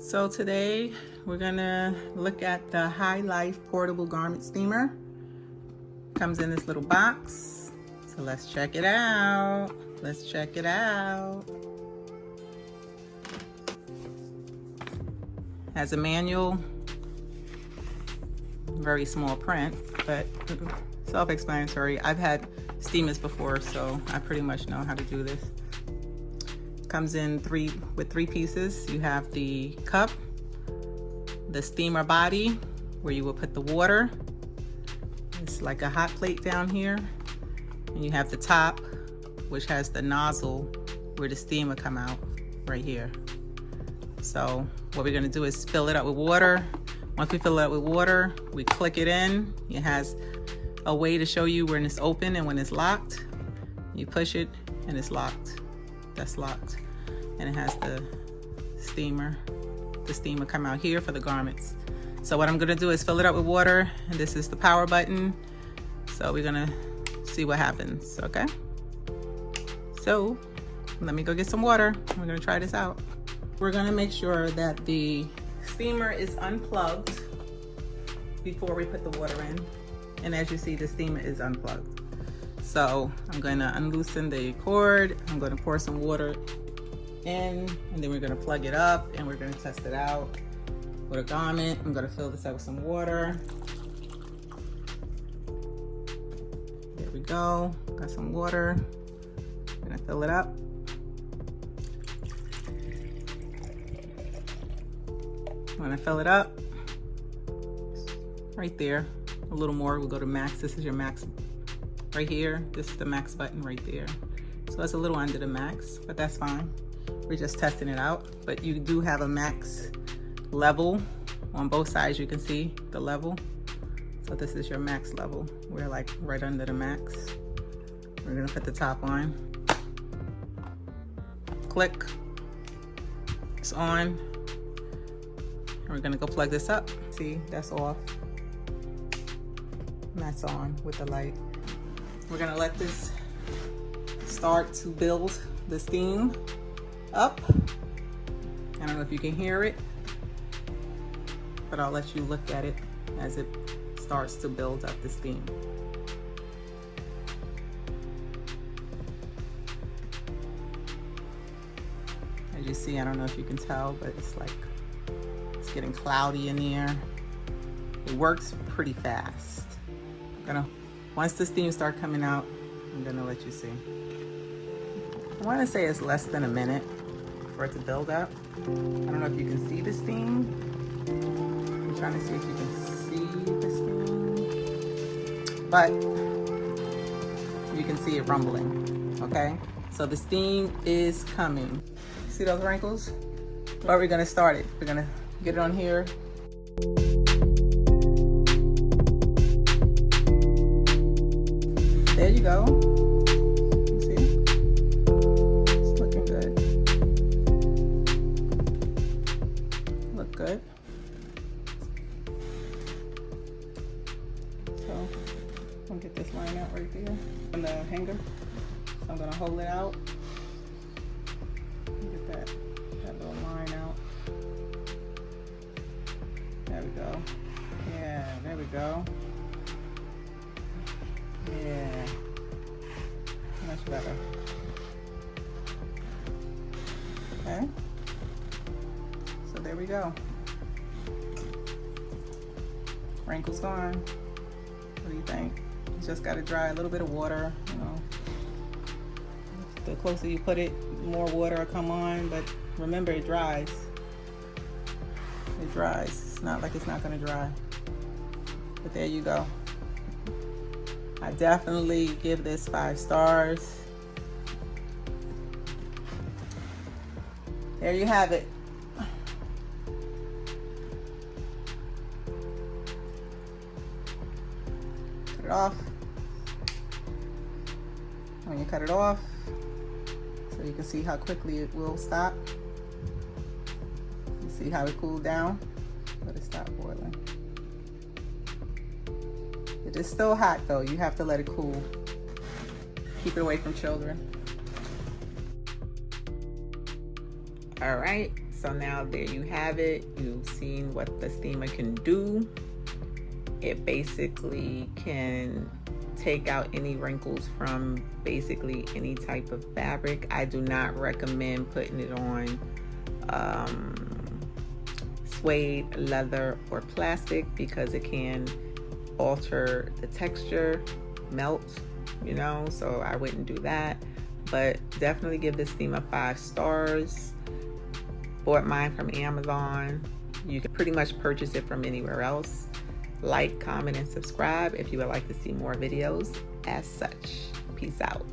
So today we're gonna look at the HiLife portable garment steamer. Comes in this little box. So let's check it out. Let's check it out. Has a manual, very small print, but self-explanatory. I've had steamers before, so I pretty much know how to do this. Comes in with three pieces. You have the cup, the steamer body where you will put the water. It's like a hot plate down here. And you have the top, which has the nozzle where the steam will come out right here. So what we're gonna do is fill it up with water. Once we fill it up with water, we click it in. It has a way to show you when it's open and when it's locked. You push it and it's locked. That's locked. And it has the steamer come out here for the garments. So what I'm gonna do is fill it up with water, and this is the power button. So we're gonna see what happens, okay? So let me go get some water. We're gonna try this out. We're gonna make sure that the steamer is unplugged before we put the water in. And as you see, the steamer is unplugged. So I'm gonna unloosen the cord. I'm gonna pour some water in, and then we're gonna plug it up and we're gonna test it out with a garment. I'm gonna fill this up with some water. There we go, got some water. I'm gonna fill it up. I'm gonna fill it up right there. A little more, we'll go to max. This is your max right here. This is the max button right there. So it's a little under the max, but that's fine. We're just testing it out. But you do have a max level on both sides. You can see the level. So this is your max level. We're like right under the max. We're gonna put the top on. Click, it's on. And we're gonna go plug this up. See, that's off. And that's on with the light. We're gonna let this start to build the steam up. I don't know if you can hear it, but I'll let you look at it as it starts to build up the steam. As you see, I don't know if you can tell, but it's like, it's getting cloudy in here. It works pretty fast. Once the steam starts coming out, I'm gonna let you see. I wanna say it's less than a minute for it to build up. I don't know if you can see the steam. I'm trying to see if you can see the steam. But you can see it rumbling, okay? So the steam is coming. See those wrinkles? But we're gonna start it. We're gonna get it on here. There you go. See? It's looking good. Look good. So I'm gonna get this line out right there on the hanger. So I'm gonna hold it out. Get that little line out. There we go. Yeah, there we go. Yeah, much better. Okay, so there we go. Wrinkles gone. What do you think? You just got to dry a little bit of water, you know. The closer you put it, more water will come on, but remember it dries. It dries. It's not like it's not going to dry. But there you go. I definitely give this 5 stars. There you have it. Cut it off. When you cut it off, so you can see how quickly it will stop. You see how it cooled down? Let it stop boiling. It is still hot though. You have to let it cool. Keep it away from children. All right, So now there you have it. You've seen what the steamer can do. It basically can take out any wrinkles from basically any type of fabric. I do not recommend putting it on suede, leather, or plastic because it can alter the texture, melt, you know, so I wouldn't do that. But definitely give this steamer 5 stars. Bought mine from Amazon. You can pretty much purchase it from anywhere else. Like, comment, and subscribe if you would like to see more videos as such. Peace out.